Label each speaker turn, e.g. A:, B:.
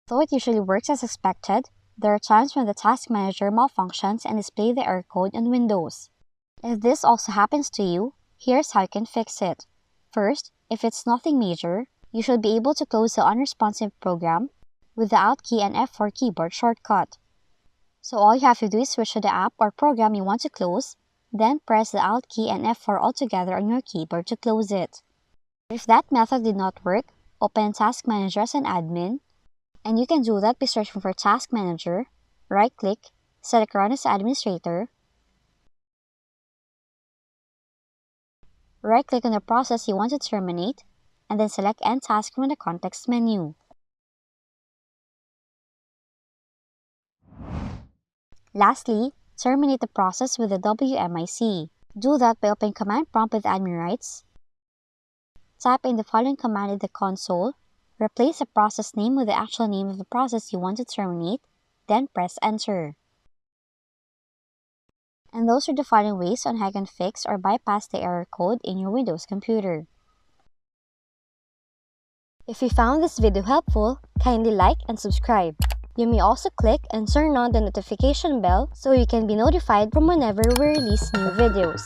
A: Though it usually works as expected, there are times when the task manager malfunctions and displays the error code on Windows. If this also happens to you, here's how you can fix it. First, if it's nothing major, you should be able to close the unresponsive program with the Alt key and F4 keyboard shortcut. So all you have to do is switch to the app or program you want to close, then press the Alt key and F4 all together on your keyboard to close it. If that method did not work, open Task Manager as an admin, and you can do that by searching for Task Manager, right-click, select Run as Administrator, right-click on the process you want to terminate, and then select End Task from the context menu. Lastly, terminate the process with the WMIC. Do that by opening Command Prompt with admin rights. Type in the following command in the console, replace the process name with the actual name of the process you want to terminate, then press Enter. And those are the following ways on how you can fix or bypass the error code in your Windows computer. If you found this video helpful, kindly like and subscribe. You may also click and turn on the notification bell so you can be notified from whenever we release new videos.